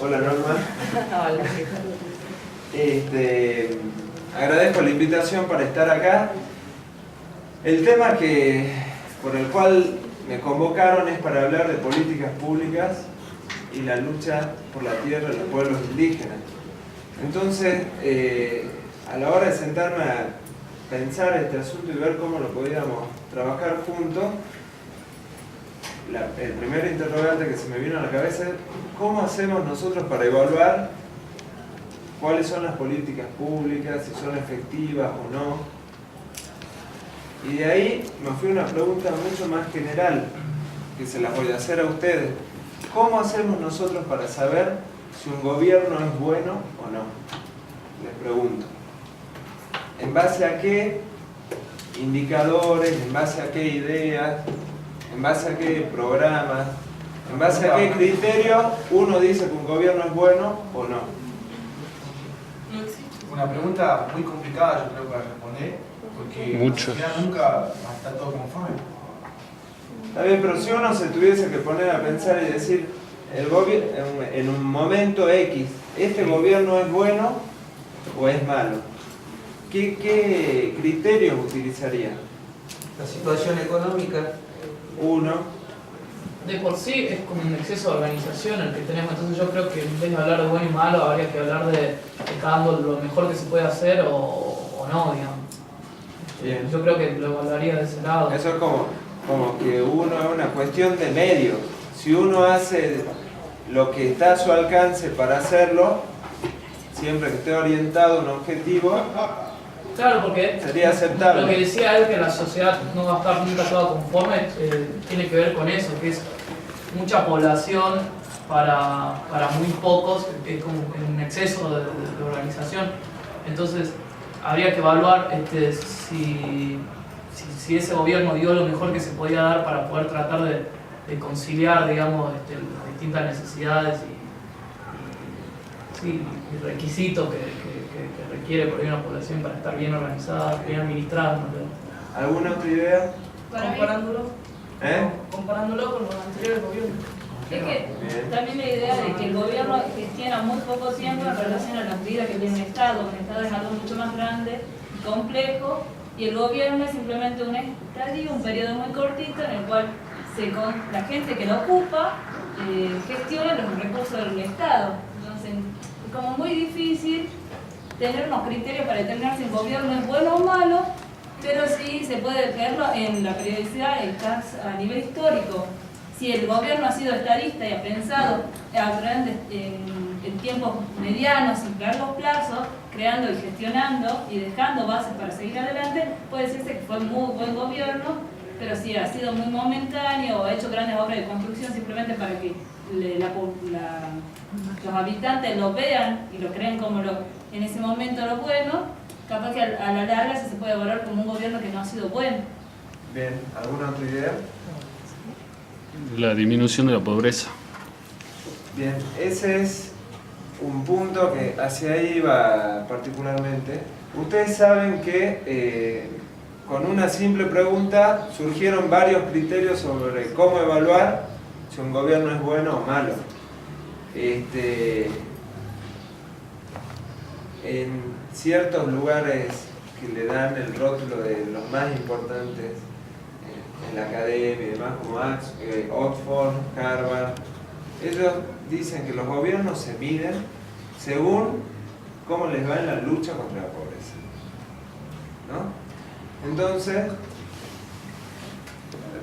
Hola Norma. Hola. Agradezco la invitación para estar acá. El tema por el cual me convocaron es para hablar de políticas públicas y la lucha por la tierra de los pueblos indígenas. Entonces, a la hora de sentarme a pensar este asunto y ver cómo lo podíamos trabajar juntos, el primer interrogante que se me vino a la cabeza es ¿cómo hacemos nosotros para evaluar cuáles son las políticas públicas, si son efectivas o no? Y de ahí me fui a una pregunta mucho más general, que se las voy a hacer a ustedes. ¿Cómo hacemos nosotros para saber si un gobierno es bueno o no? Les pregunto. ¿En base a qué indicadores, en base a qué ideas, en base a qué programas, en base a qué criterios uno dice que un gobierno es bueno o no? Una pregunta muy complicada, yo creo, para responder, porque la sociedad nunca va a estar todo conforme. Está bien, pero si uno se tuviese que poner a pensar y decir, en un momento X, ¿este gobierno es bueno o es malo? ¿Qué criterios utilizaría? La situación económica. Uno. De por sí es como un exceso de organización el que tenemos, entonces yo creo que en vez de hablar de bueno y malo habría que hablar de que está dando lo mejor que se puede hacer o no, digamos. Bien. Yo creo que lo evaluaría de ese lado. Eso es como que uno es una cuestión de medios. Si uno hace lo que está a su alcance para hacerlo, siempre que esté orientado a un objetivo, Claro, porque sería aceptable. lo que decía él, que la sociedad no va a estar nunca toda conforme, tiene que ver con eso, que es mucha población para muy pocos, que es como un exceso de organización. Entonces, habría que evaluar si ese gobierno dio lo mejor que se podía dar para poder tratar de conciliar, digamos, las distintas necesidades y requisitos que requiere por ahí una población para estar bien organizada, bien administrada. ¿No? ¿Alguna otra idea? Comparándolo con los anteriores gobiernos. Es que también la idea de que el gobierno gestiona muy poco tiempo en relación a la vida que tiene un Estado. Un Estado es algo mucho más grande y complejo, y el gobierno es simplemente un estadio, un periodo muy cortito en el cual la gente que lo ocupa gestiona los recursos del Estado. Entonces es como muy difícil tener unos criterios para determinar si el gobierno es bueno o malo, pero sí se puede verlo en la periodicidad a nivel histórico. Si el gobierno ha sido estadista y ha pensado en tiempos medianos, sin largos plazos, creando y gestionando y dejando bases para seguir adelante, puede decirse que fue un muy buen gobierno, pero si ha sido muy momentáneo o ha hecho grandes obras de construcción simplemente para que los habitantes lo vean y lo creen como en ese momento lo bueno, capaz que a la larga se puede evaluar como un gobierno que no ha sido bueno. Bien, ¿alguna otra idea? La disminución de la pobreza. Bien, ese es un punto que hacia ahí va particularmente. Ustedes saben que con una simple pregunta surgieron varios criterios sobre cómo evaluar si un gobierno es bueno o malo. En ciertos lugares que le dan el rótulo de los más importantes en la academia y demás, como Oxford, Harvard, ellos dicen que los gobiernos se miden según cómo les va en la lucha contra la pobreza, ¿no? Entonces,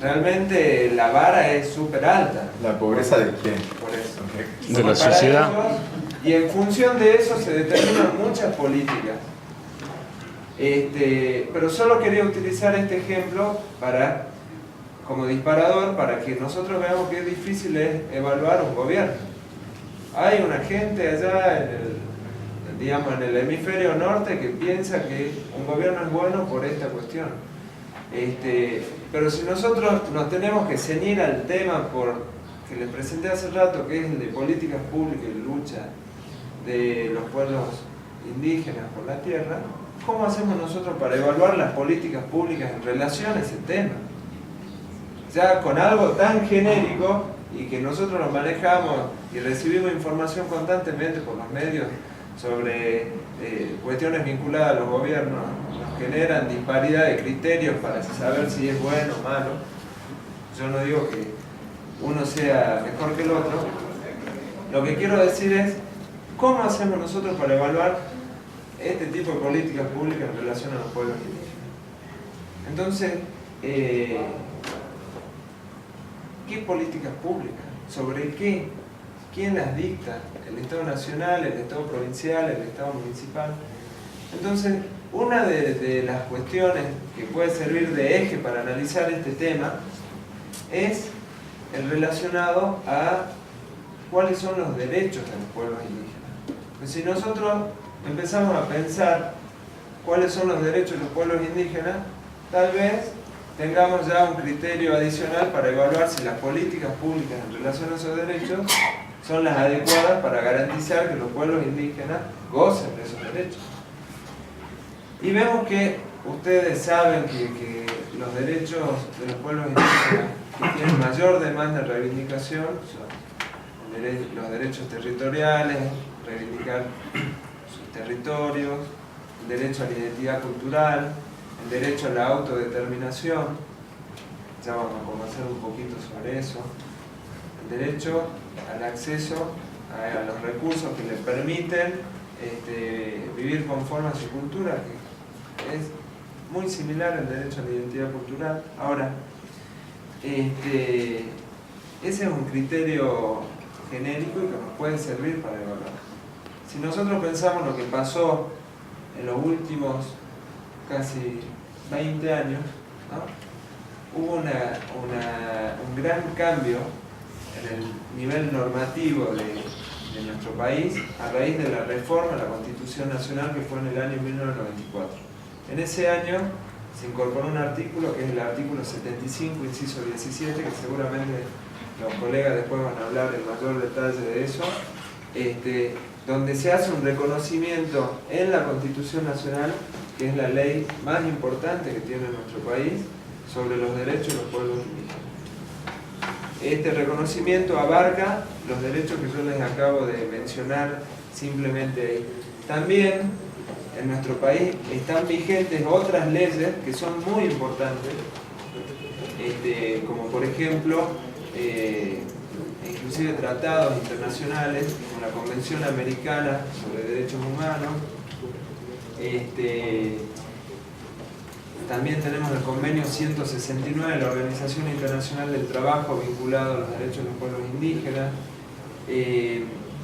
realmente la vara es súper alta. ¿La pobreza de quién? Por eso. De la sociedad. Y en función de eso se determinan muchas políticas. Pero solo quería utilizar este ejemplo como disparador para que nosotros veamos qué difícil es evaluar un gobierno. Hay una gente allá en el hemisferio norte que piensa que un gobierno es bueno por esta cuestión. Pero si nosotros nos tenemos que ceñir al tema que les presenté hace rato, que es el de políticas públicas y lucha de los pueblos indígenas por la tierra, ¿cómo hacemos nosotros para evaluar las políticas públicas en relación a ese tema? Ya con algo tan genérico y que nosotros lo manejamos y recibimos información constantemente por los medios sobre cuestiones vinculadas a los gobiernos, nos generan disparidad de criterios para saber si es bueno o malo. Yo no digo que uno sea mejor que el otro. Lo que quiero decir es, ¿cómo hacemos nosotros para evaluar este tipo de políticas públicas en relación a los pueblos indígenas? Entonces, ¿qué políticas públicas? ¿Sobre qué? ¿Quién las dicta? ¿El Estado Nacional, el Estado Provincial, el Estado Municipal? Entonces, una de las cuestiones que puede servir de eje para analizar este tema es el relacionado a cuáles son los derechos de los pueblos indígenas. Pues si nosotros empezamos a pensar cuáles son los derechos de los pueblos indígenas, tal vez tengamos ya un criterio adicional para evaluar si las políticas públicas en relación a esos derechos son las adecuadas para garantizar que los pueblos indígenas gocen de esos derechos. Y vemos que ustedes saben que los derechos de los pueblos indígenas que tienen mayor demanda de reivindicación son los derechos territoriales, reivindicar sus territorios, el derecho a la identidad cultural, el derecho a la autodeterminación, ya vamos a conocer un poquito sobre eso, el derecho al acceso a los recursos que les permiten vivir conforme a su cultura, que es muy similar al derecho a la identidad cultural. Ahora, ese es un criterio genérico y que nos puede servir para evaluar. Si nosotros pensamos lo que pasó en los últimos casi 20 años, ¿no? Hubo un gran cambio en el nivel normativo de nuestro país a raíz de la reforma a la Constitución Nacional que fue en el año 1994. En ese año se incorporó un artículo que es el artículo 75, inciso 17, que seguramente los colegas después van a hablar en mayor detalle de eso, donde se hace un reconocimiento en la Constitución Nacional, que es la ley más importante que tiene nuestro país, sobre los derechos de los pueblos indígenas. Este reconocimiento abarca los derechos que yo les acabo de mencionar simplemente ahí. También en nuestro país están vigentes otras leyes que son muy importantes, como por ejemplo, inclusive tratados internacionales, como la Convención Americana sobre Derechos Humanos. También tenemos el convenio 169 de la Organización Internacional del Trabajo vinculado a los derechos de los pueblos indígenas.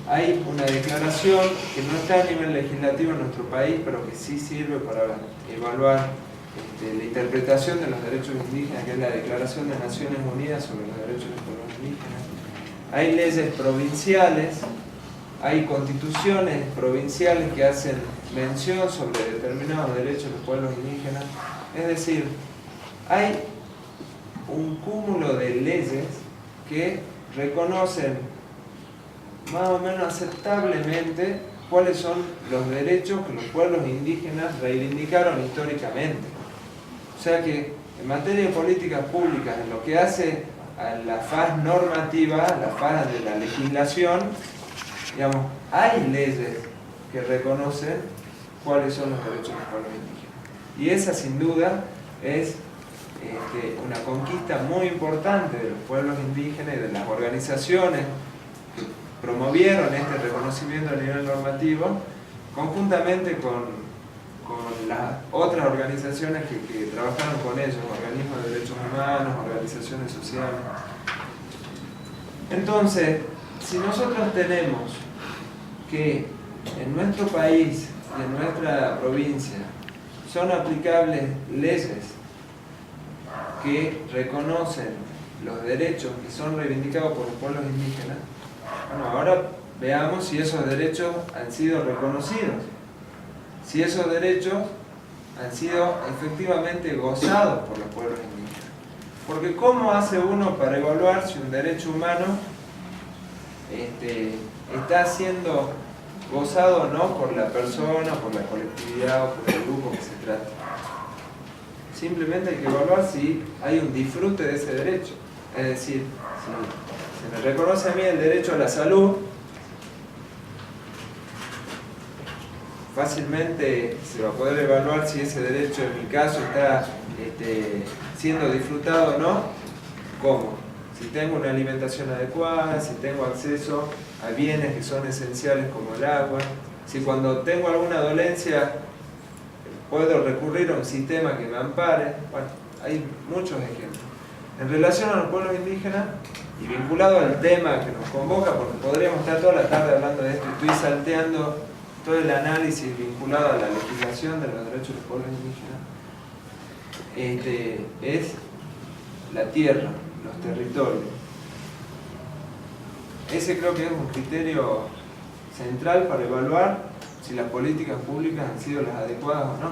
Hay una declaración que no está a nivel legislativo en nuestro país, pero que sí sirve para evaluar la interpretación de los derechos indígenas, que es la Declaración de Naciones Unidas sobre los derechos de los pueblos indígenas. Hay leyes provinciales, hay constituciones provinciales que hacen mención sobre determinados derechos de los pueblos indígenas. Es decir, hay un cúmulo de leyes que reconocen más o menos aceptablemente cuáles son los derechos que los pueblos indígenas reivindicaron históricamente. O sea que en materia de políticas públicas, en lo que hace a la faz normativa, la faz de la legislación, digamos, hay leyes que reconocen cuáles son los derechos de los pueblos indígenas. Y esa sin duda es una conquista muy importante de los pueblos indígenas y de las organizaciones que promovieron este reconocimiento a nivel normativo, conjuntamente con las otras organizaciones que trabajaron con ellos, organismos de derechos humanos, organizaciones sociales. Entonces, si nosotros tenemos que en nuestro país y en nuestra provincia son aplicables leyes que reconocen los derechos que son reivindicados por los pueblos indígenas, bueno, ahora veamos si esos derechos han sido reconocidos, si esos derechos han sido efectivamente gozados por los pueblos indígenas. Porque ¿cómo hace uno para evaluar si un derecho humano está siendo gozado o no por la persona, por la colectividad o por el grupo que se trate? Simplemente hay que evaluar si hay un disfrute de ese derecho, es decir, si se me reconoce a mí el derecho a la salud, fácilmente se va a poder evaluar si ese derecho en mi caso está siendo disfrutado o no. ¿Cómo? Si tengo una alimentación adecuada, si tengo acceso a bienes que son esenciales como el agua, si cuando tengo alguna dolencia puedo recurrir a un sistema que me ampare. Bueno, hay muchos ejemplos. En relación a los pueblos indígenas y vinculado al tema que nos convoca, porque podríamos estar toda la tarde hablando de esto, estoy salteando todo el análisis vinculado a la legislación de los derechos de los pueblos indígenas, es la tierra, los territorios. Ese creo que es un criterio central para evaluar si las políticas públicas han sido las adecuadas o no.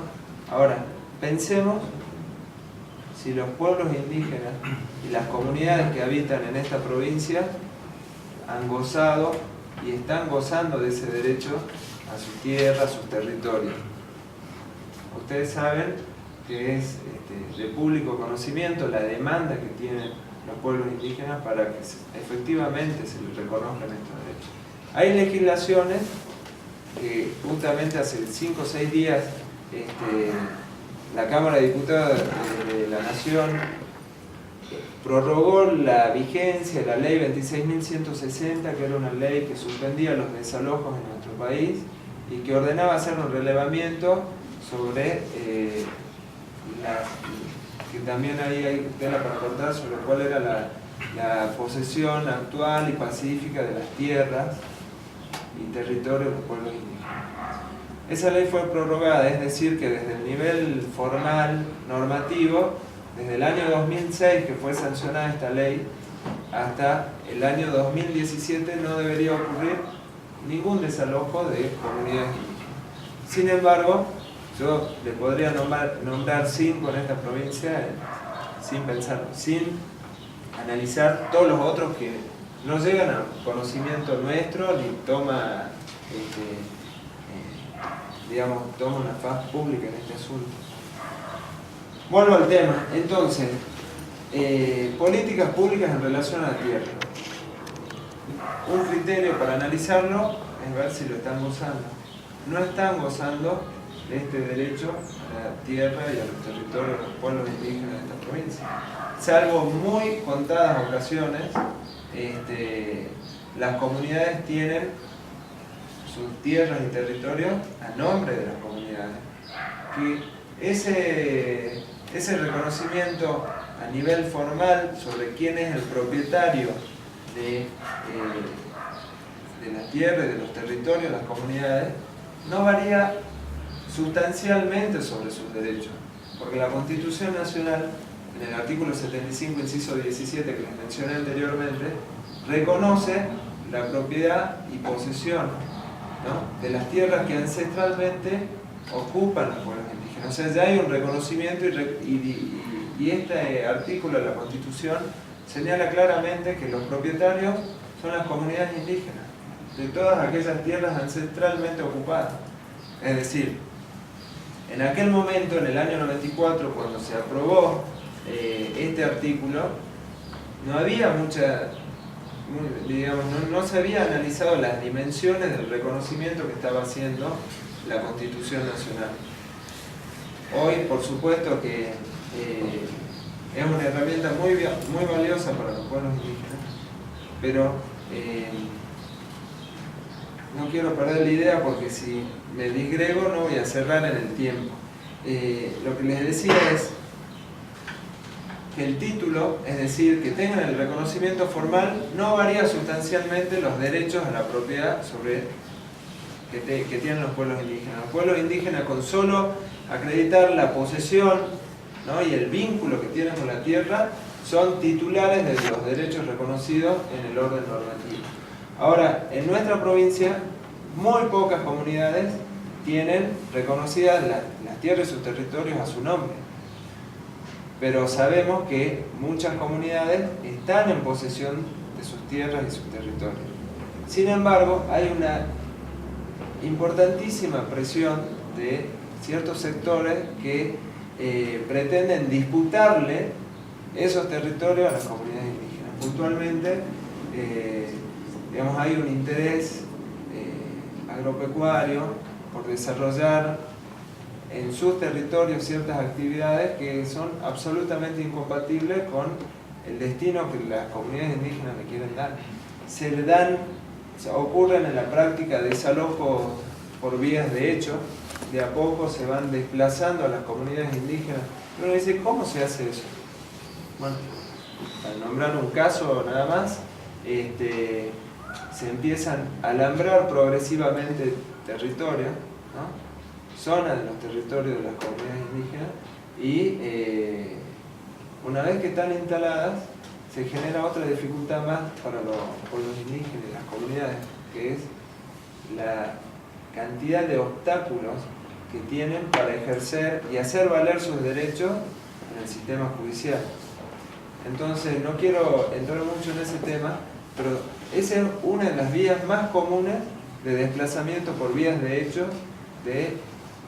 Ahora, pensemos si los pueblos indígenas y las comunidades que habitan en esta provincia han gozado y están gozando de ese derecho a su tierra, a sus territorios. Ustedes saben que es de público conocimiento la demanda que tienen los pueblos indígenas para que efectivamente se les reconozcan estos derechos. Hay legislaciones que justamente hace 5 o 6 días la Cámara de Diputados de la Nación prorrogó la vigencia de la ley 26.160, que era una ley que suspendía los desalojos en nuestro país y que ordenaba hacer un relevamiento sobre que también ahí hay tela para cortar, sobre cuál era la posesión actual y pacífica de las tierras y territorios de los pueblos indígenas. Esa ley fue prorrogada, es decir, que desde el nivel formal, normativo, desde el año 2006 que fue sancionada esta ley, hasta el año 2017 no debería ocurrir ningún desalojo de comunidades indígenas. Sin embargo, yo le podría nombrar 5 en esta provincia sin pensarlo, sin analizar todos los otros que no llegan a conocimiento nuestro ni toma una faz pública en este asunto. Vuelvo al tema. Entonces, políticas públicas en relación a la tierra. Un criterio para analizarlo es ver si lo están gozando. No están gozando de este derecho a la tierra y a los territorios de los pueblos indígenas de esta provincia. Salvo muy contadas ocasiones, las comunidades tienen sus tierras y territorios a nombre de las comunidades. Que ese reconocimiento a nivel formal sobre quién es el propietario de la tierra y de los territorios de las comunidades no varía sustancialmente sobre sus derechos, porque la Constitución Nacional, en el artículo 75, inciso 17, que les mencioné anteriormente, reconoce la propiedad y posesión, ¿no?, de las tierras que ancestralmente ocupan los pueblos indígenas. O sea, ya hay un reconocimiento y este artículo de la Constitución señala claramente que los propietarios son las comunidades indígenas de todas aquellas tierras ancestralmente ocupadas. Es decir, en aquel momento, en el año 94, cuando se aprobó este artículo, no había no se había analizado las dimensiones del reconocimiento que estaba haciendo la Constitución Nacional. Hoy, por supuesto que es una herramienta muy valiosa para los pueblos indígenas, pero no quiero perder la idea porque si me disgrego no voy a cerrar en el tiempo. Lo que les decía es que el título, es decir, que tengan el reconocimiento formal, no varía sustancialmente los derechos a la propiedad que tienen los pueblos indígenas. Los pueblos indígenas, con solo acreditar la posesión, ¿no?, y el vínculo que tienen con la tierra, son titulares de los derechos reconocidos en el orden normativo. Ahora, en nuestra provincia, muy pocas comunidades tienen reconocidas las tierras y sus territorios a su nombre. Pero sabemos que muchas comunidades están en posesión de sus tierras y sus territorios. Sin embargo, hay una importantísima presión de ciertos sectores que pretenden disputarle esos territorios a las comunidades indígenas. Puntualmente, digamos, hay un interés agropecuario por desarrollar en sus territorios ciertas actividades que son absolutamente incompatibles con el destino que las comunidades indígenas le quieren dar. Se le dan, ocurren en la práctica desalojos por vías de hecho, de a poco se van desplazando a las comunidades indígenas. Uno dice, ¿cómo se hace eso? Bueno, para nombrar un caso nada más, se empiezan a alambrar progresivamente territorios, ¿no? Zonas de los territorios de las comunidades indígenas, y una vez que están instaladas se genera otra dificultad más para los pueblos indígenas y las comunidades, que es la cantidad de obstáculos que tienen para ejercer y hacer valer sus derechos en el sistema judicial. Entonces no quiero entrar mucho en ese tema, pero esa es una de las vías más comunes de desplazamiento por vías de hecho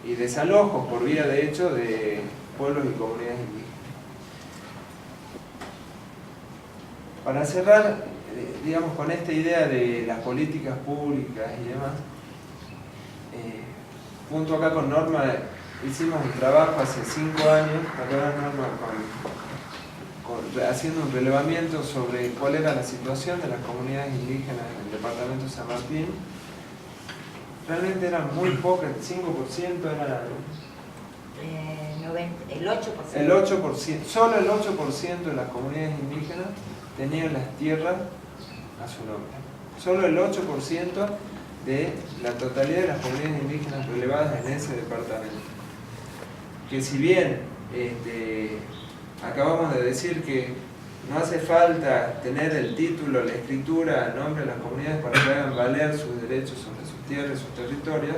y desalojos por vía de hecho de pueblos y comunidades indígenas. Para cerrar, digamos, con esta idea de las políticas públicas y demás, junto acá con Norma hicimos un trabajo hace 5 años, acá Norma haciendo un relevamiento sobre cuál era la situación de las comunidades indígenas en el departamento de San Martín. Realmente eran muy pocas, el 5% era... el 8%. El 8%, solo el 8% de las comunidades indígenas tenían las tierras a su nombre. Solo el 8% de la totalidad de las comunidades indígenas relevadas en ese departamento. Que si bien acabamos de decir que no hace falta tener el título, la escritura a nombre de las comunidades para que hagan valer sus derechos sobre sus tierras y sus territorios,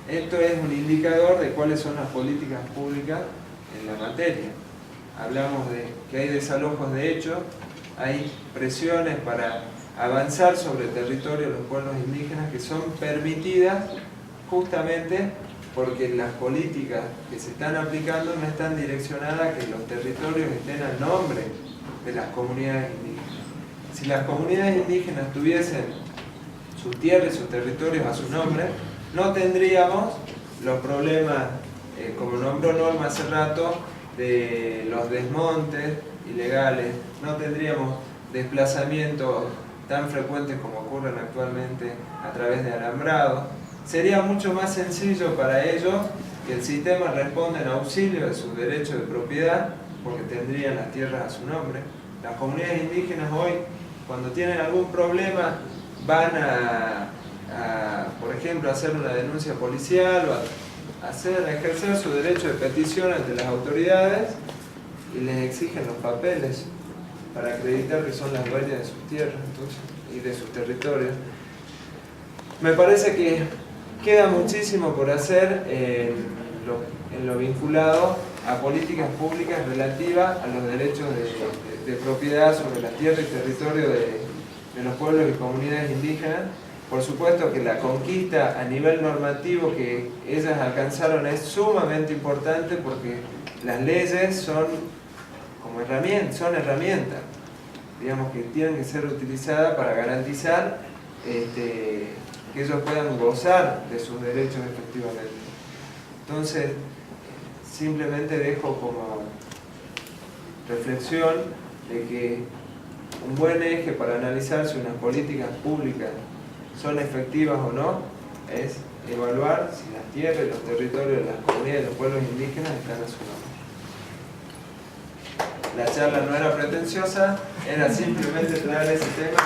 esto es un indicador de cuáles son las políticas públicas en la materia. Hablamos de que hay desalojos de hecho, hay presiones para avanzar sobre el territorio de los pueblos indígenas que son permitidas justamente porque las políticas que se están aplicando no están direccionadas a que los territorios estén al nombre de las comunidades indígenas. Si las comunidades indígenas tuviesen sus tierras y sus territorios a su nombre, no tendríamos los problemas, como nombró Norma hace rato, de los desmontes ilegales, no tendríamos desplazamientos tan frecuentes como ocurren actualmente a través de alambrados. Sería mucho más sencillo para ellos que el sistema responda en auxilio de sus derechos de propiedad, porque tendrían las tierras a su nombre. Las comunidades indígenas hoy, cuando tienen algún problema, van por ejemplo, a hacer una denuncia policial o a ejercer su derecho de petición ante las autoridades y les exigen los papeles para acreditar que son las dueñas de sus tierras y de sus territorios. Me parece que queda muchísimo por hacer en lo vinculado a políticas públicas relativas a los derechos de propiedad sobre la tierra y territorio de los pueblos y comunidades indígenas. Por supuesto que la conquista a nivel normativo que ellas alcanzaron es sumamente importante porque las leyes son como herramientas, digamos, que tienen que ser utilizadas para garantizar que ellos puedan gozar de sus derechos efectivamente. Entonces, simplemente dejo como reflexión de que un buen eje para analizar si unas políticas públicas son efectivas o no es evaluar si las tierras y los territorios de las comunidades de los pueblos indígenas están a su nombre. La charla no era pretenciosa, era simplemente traer ese tema.